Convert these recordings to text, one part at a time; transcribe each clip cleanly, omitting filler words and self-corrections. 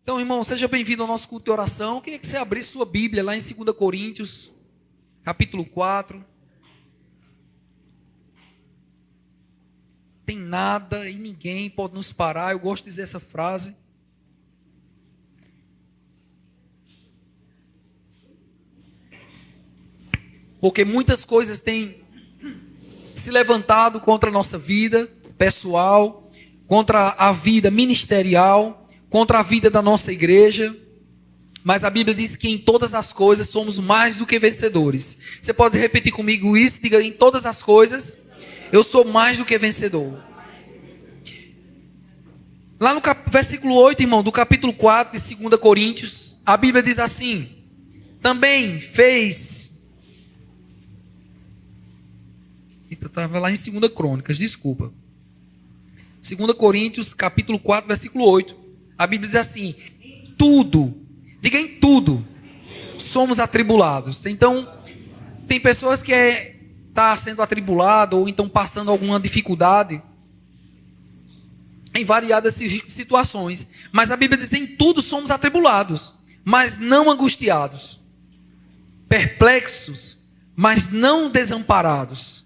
Então, irmão, seja bem-vindo ao nosso culto de oração. Eu queria que você abrisse sua Bíblia lá em 2 Coríntios, capítulo 4. Tem nada e ninguém pode nos parar. Eu gosto de dizer essa frase. Porque muitas coisas têm se levantado contra a nossa vida pessoal, contra a vida ministerial, contra a vida da nossa igreja. Mas a Bíblia diz que em todas as coisas somos mais do que vencedores. Você pode repetir comigo isso? Diga: em todas as coisas eu sou mais do que vencedor. Lá no versículo 8, irmão, do capítulo 4 de 2 Coríntios, a Bíblia diz assim: também fez... Estava lá em 2 Crônicas, desculpa. 2 Coríntios, capítulo 4, versículo 8. A Bíblia diz assim: tudo, diga em tudo, somos atribulados. Então, tem pessoas que tá sendo atribulado ou então passando alguma dificuldade em variadas situações. Mas a Bíblia diz: em tudo somos atribulados, mas não angustiados, perplexos, mas não desamparados,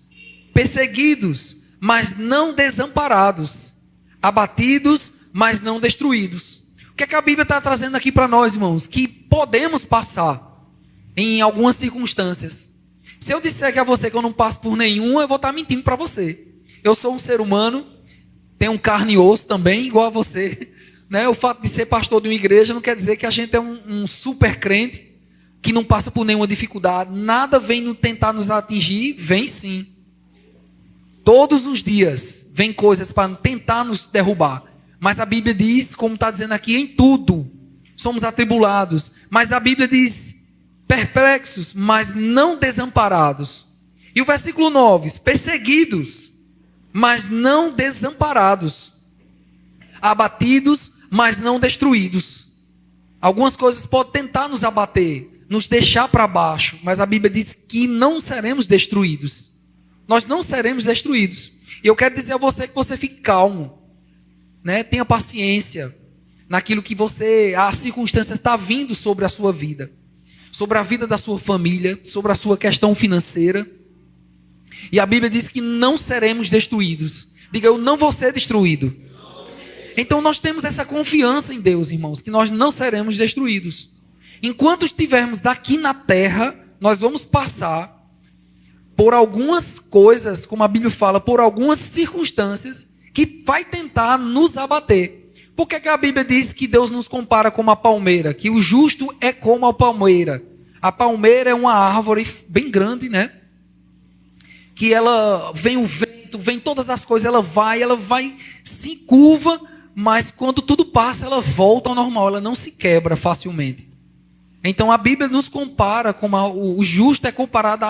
perseguidos, mas não desamparados, abatidos, mas não destruídos. O que é que a Bíblia está trazendo aqui para nós, irmãos? Que podemos passar em algumas circunstâncias. Se eu disser que a você que eu não passo por nenhuma, eu vou estar mentindo para você. Eu sou um ser humano, tenho carne e osso também, igual a você, né? O fato de ser pastor de uma igreja não quer dizer que a gente é um super crente que não passa por nenhuma dificuldade. Nada vem tentar nos atingir, vem sim. Todos os dias vem coisas para tentar nos derrubar. Mas a Bíblia diz, como está dizendo aqui, em tudo somos atribulados. Mas a Bíblia diz perplexos, mas não desamparados. E o versículo 9, perseguidos, mas não desamparados. Abatidos, mas não destruídos. Algumas coisas podem tentar nos abater, nos deixar para baixo. Mas a Bíblia diz que não seremos destruídos. Nós não seremos destruídos. E eu quero dizer a você que você fique calmo, né? Tenha paciência naquilo que a circunstância está vindo sobre a sua vida, sobre a vida da sua família, sobre a sua questão financeira. E a Bíblia diz que não seremos destruídos. Diga: eu não vou ser destruído. Então nós temos essa confiança em Deus, irmãos, que nós não seremos destruídos. Enquanto estivermos daqui na terra, nós vamos passar por algumas coisas, como a Bíblia fala, por algumas circunstâncias que vai tentar nos abater. Por que a Bíblia diz que Deus nos compara como a palmeira? Que o justo é como a palmeira. A palmeira é uma árvore bem grande, né? Que ela vem o vento, vem todas as coisas, ela vai, se curva, mas quando tudo passa, ela volta ao normal, ela não se quebra facilmente. Então a Bíblia nos compara, como o justo é comparado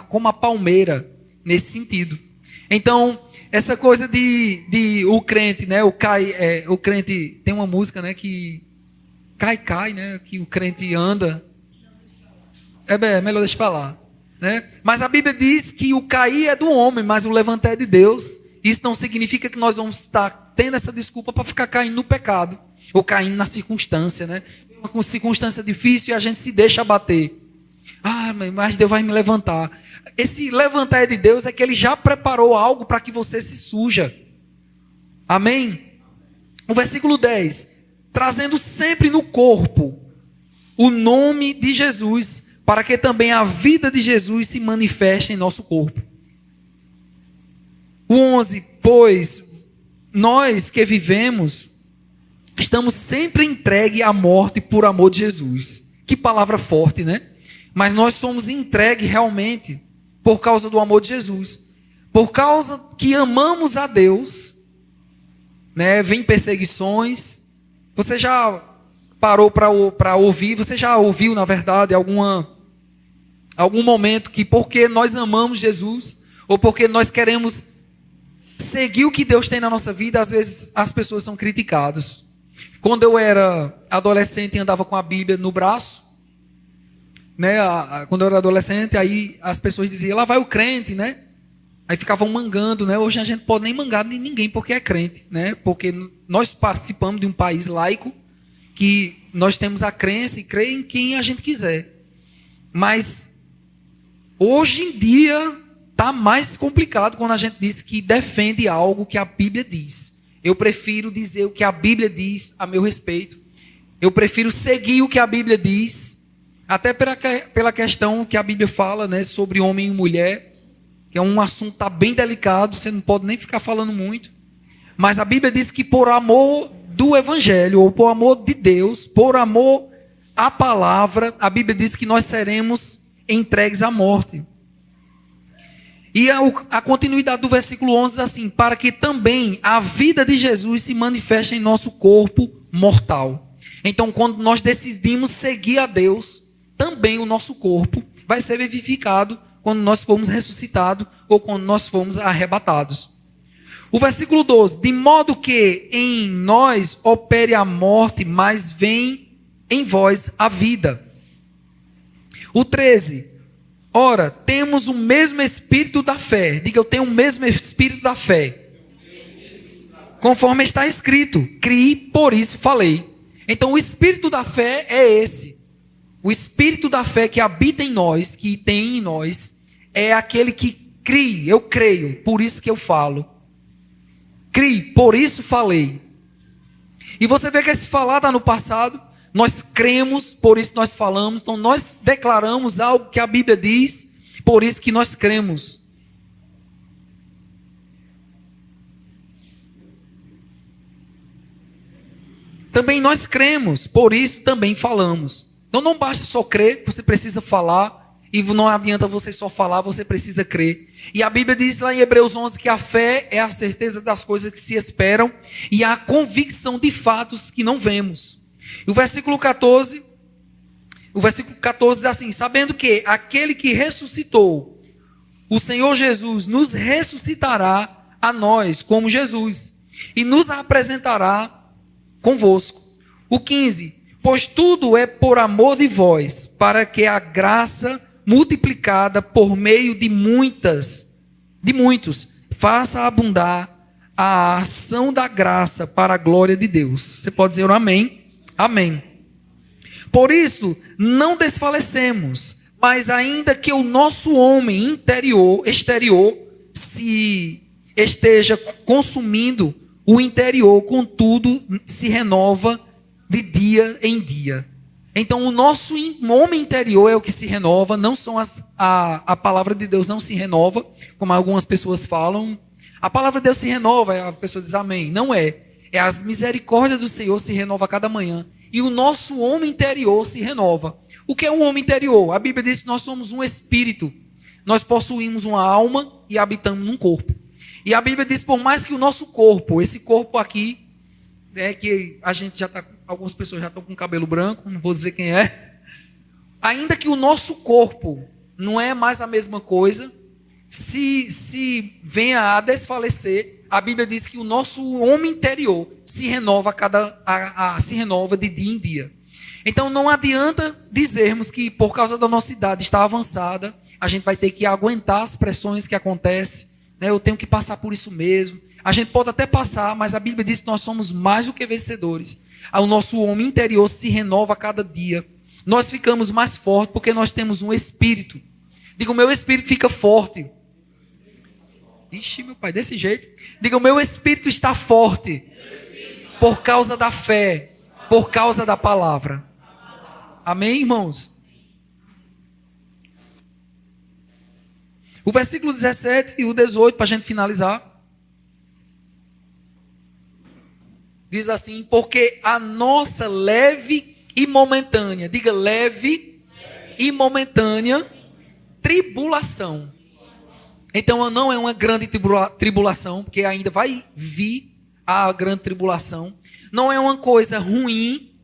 como a palmeira, nesse sentido. Então, essa coisa de o crente, né? O crente tem uma música, né? Que cai, né? Que o crente anda. É melhor deixar falar, né? Mas a Bíblia diz que o cair é do homem, mas o levantar é de Deus. Isso não significa que nós vamos estar tendo essa desculpa para ficar caindo no pecado, ou caindo na circunstância, né? Uma circunstância difícil e a gente se deixa abater. Mas Deus vai me levantar. Esse levantar de Deus é que Ele já preparou algo para que você se suja. Amém? O versículo 10. Trazendo sempre no corpo o nome de Jesus, para que também a vida de Jesus se manifeste em nosso corpo. O 11. Pois nós que vivemos estamos sempre entregues à morte por amor de Jesus. Que palavra forte, né? Mas nós somos entregues realmente por causa do amor de Jesus. Por causa que amamos a Deus, né? Vem perseguições. Você já parou para ouvir? Você já ouviu, na verdade, algum momento que porque nós amamos Jesus, ou porque nós queremos seguir o que Deus tem na nossa vida, às vezes as pessoas são criticadas. Quando eu era adolescente e andava com a Bíblia no braço, né? Quando eu era adolescente, aí as pessoas diziam: lá vai o crente, né? Aí ficavam mangando, né? Hoje a gente pode nem mangar de ninguém porque é crente, né? Porque nós participamos de um país laico que nós temos a crença e crer em quem a gente quiser. Mas hoje em dia está mais complicado quando a gente diz que defende algo que a Bíblia diz. Eu prefiro dizer o que a Bíblia diz a meu respeito. Eu prefiro seguir o que a Bíblia diz, até pela questão que a Bíblia fala, né, sobre homem e mulher, que é um assunto tá bem delicado, você não pode nem ficar falando muito. Mas a Bíblia diz que por amor do Evangelho, ou por amor de Deus, por amor à palavra, a Bíblia diz que nós seremos entregues à morte. E a continuidade do versículo 11 diz assim: para que também a vida de Jesus se manifeste em nosso corpo mortal. Então, quando nós decidimos seguir a Deus, também o nosso corpo vai ser vivificado quando nós formos ressuscitados ou quando nós formos arrebatados. O versículo 12: de modo que em nós opere a morte, mas vem em vós a vida. O 13: ora, temos o mesmo espírito da fé. Diga, eu tenho o mesmo espírito da fé. Conforme está escrito: criei, por isso falei. Então, o espírito da fé é esse. O espírito da fé que habita em nós, que tem em nós, é aquele que crê. Eu creio, por isso que eu falo. Criei, por isso falei. E você vê que esse falar está no passado. Nós cremos, por isso nós falamos. Então, nós declaramos algo que a Bíblia diz, por isso que nós cremos. Também nós cremos, por isso também falamos. Então não basta só crer, você precisa falar. E não adianta você só falar, você precisa crer. E a Bíblia diz lá em Hebreus 11 que a fé é a certeza das coisas que se esperam e a convicção de fatos que não vemos. E o versículo 14 diz assim: sabendo que aquele que ressuscitou o Senhor Jesus nos ressuscitará a nós como Jesus e nos apresentará convosco. O 15: pois tudo é por amor de vós, para que a graça multiplicada por meio de muitos, faça abundar a ação da graça para a glória de Deus. Você pode dizer um amém? Amém. Por isso, não desfalecemos, mas ainda que o nosso homem exterior, se esteja consumindo, o interior, contudo, se renova de dia em dia. Então, o nosso homem interior é o que se renova, não são a palavra de Deus não se renova, como algumas pessoas falam. A palavra de Deus se renova, a pessoa diz amém. Não é. É as misericórdias do Senhor se renova a cada manhã. E o nosso homem interior se renova. O que é um homem interior? A Bíblia diz que nós somos um espírito. Nós possuímos uma alma e habitamos num corpo. E a Bíblia diz, por mais que o nosso corpo, esse corpo aqui, que a gente já está, algumas pessoas já estão com cabelo branco, não vou dizer quem é, ainda que o nosso corpo não é mais a mesma coisa, se venha a desfalecer, a Bíblia diz que o nosso homem interior se renova, se renova de dia em dia. Então não adianta dizermos que por causa da nossa idade está avançada, a gente vai ter que aguentar as pressões que acontecem, eu tenho que passar por isso mesmo. A gente pode até passar, mas a Bíblia diz que nós somos mais do que vencedores. O nosso homem interior se renova a cada dia. Nós ficamos mais fortes porque nós temos um espírito. Diga, o meu espírito fica forte. Ixi, meu pai, desse jeito. Diga, o meu espírito está forte por causa da fé, por causa da palavra. Amém, irmãos? O versículo 17 e o 18, para a gente finalizar. Diz assim: porque a nossa leve e momentânea, diga leve e momentânea tribulação. Então não é uma grande tribulação, porque ainda vai vir a grande tribulação. Não é uma coisa ruim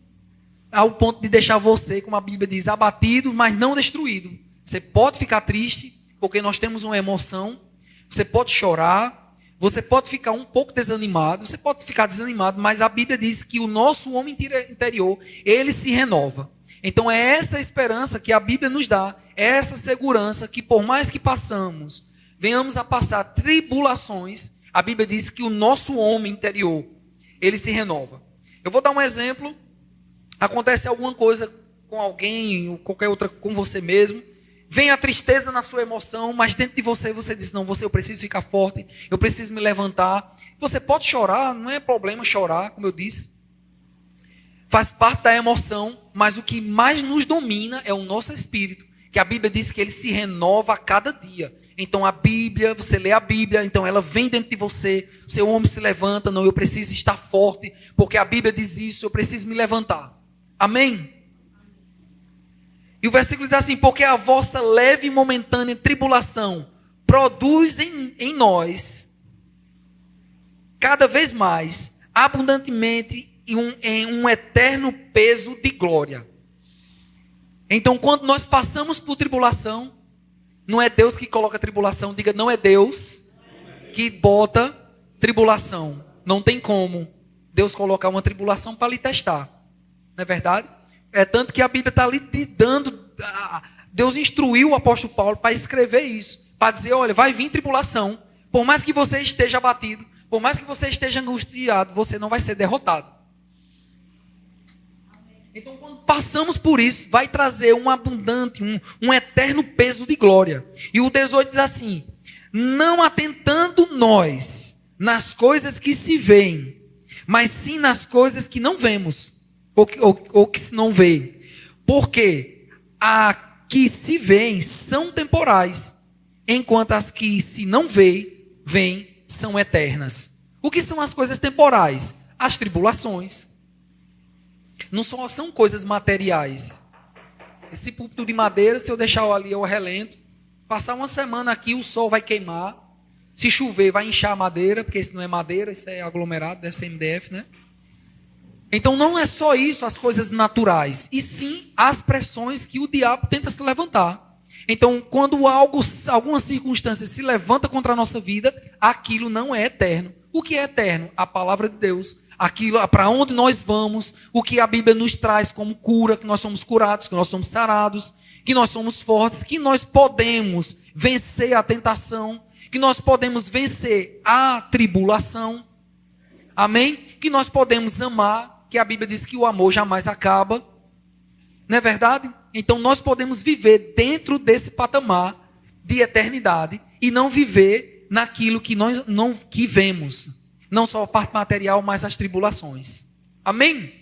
ao ponto de deixar você, como a Bíblia diz, abatido, mas não destruído. Você pode ficar triste, porque nós temos uma emoção. Você pode chorar. Você pode ficar um pouco desanimado, você pode ficar desanimado, mas a Bíblia diz que o nosso homem interior, ele se renova. Então é essa esperança que a Bíblia nos dá, é essa segurança que por mais que venhamos a passar tribulações, a Bíblia diz que o nosso homem interior, ele se renova. Eu vou dar um exemplo Acontece alguma coisa com alguém, ou qualquer outra com você mesmo. Vem a tristeza na sua emoção, mas dentro de você, você diz, não, eu preciso ficar forte, eu preciso me levantar. Você pode chorar, não é problema chorar, como eu disse. Faz parte da emoção, mas o que mais nos domina é o nosso espírito, que a Bíblia diz que ele se renova a cada dia. Então a Bíblia, você lê a Bíblia, então ela vem dentro de você, o seu homem se levanta, não, eu preciso estar forte, porque a Bíblia diz isso, eu preciso me levantar. Amém? E o versículo diz assim, porque a vossa leve e momentânea tribulação produz em nós, cada vez mais, abundantemente, em um eterno peso de glória. Então, quando nós passamos por tribulação, não é Deus que coloca tribulação, diga, não é Deus que bota tribulação. Não tem como Deus colocar uma tribulação para lhe testar. Não é verdade? É tanto que a Bíblia está ali te dando. Deus instruiu o apóstolo Paulo para escrever isso, para dizer, olha, vai vir tribulação. Por mais que você esteja abatido, por mais que você esteja angustiado, você não vai ser derrotado. Então, quando passamos por isso, vai trazer um abundante, um eterno peso de glória. E o 18 diz assim, não atentando nós nas coisas que se veem, mas sim nas coisas que não vemos, ou que se não veem. Porque a que se veem são temporais, enquanto as que se não veem são eternas. O que são as coisas temporais? As tribulações. Não são coisas materiais. Esse púlpito de madeira, se eu deixar ali ao relento, passar uma semana aqui, o sol vai queimar. Se chover, vai inchar a madeira, porque isso não é madeira, isso é aglomerado, deve ser MDF, né? Então não é só isso, as coisas naturais, e sim as pressões que o diabo tenta se levantar. Então, quando alguma circunstância se levanta contra a nossa vida, aquilo não é eterno. O que é eterno? A palavra de Deus. Aquilo para onde nós vamos, o que a Bíblia nos traz como cura, que nós somos curados, que nós somos sarados, que nós somos fortes, que nós podemos vencer a tentação, que nós podemos vencer a tribulação. Amém? Que nós podemos amar, que a Bíblia diz que o amor jamais acaba. Não é verdade? Então nós podemos viver dentro desse patamar de eternidade e não viver naquilo que nós não vemos. Não só a parte material, mas as tribulações. Amém?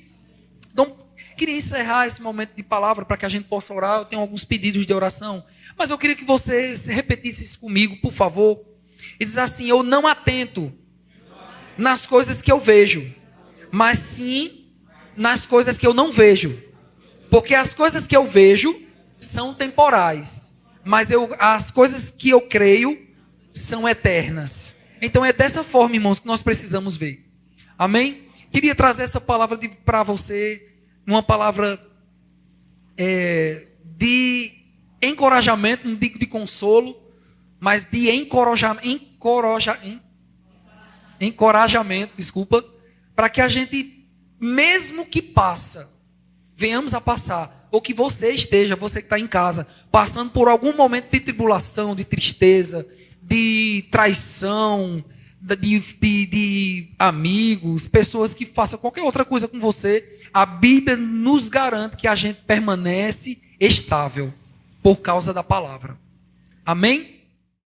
Então, queria encerrar esse momento de palavra para que a gente possa orar. Eu tenho alguns pedidos de oração, mas eu queria que você repetisse isso comigo, por favor. E diz assim, eu não atento nas coisas que eu vejo, mas sim nas coisas que eu não vejo. Porque as coisas que eu vejo são temporais, mas as coisas que eu creio são eternas. Então é dessa forma, irmãos, que nós precisamos ver. Amém? Queria trazer essa palavra para você, uma palavra de encorajamento, não digo de consolo, mas de encorajamento, desculpa, para que a gente, mesmo que venhamos a passar, ou que você esteja, você que está em casa, passando por algum momento de tribulação, de tristeza, de traição, de amigos, pessoas que façam qualquer outra coisa com você, a Bíblia nos garante que a gente permanece estável por causa da palavra. Amém?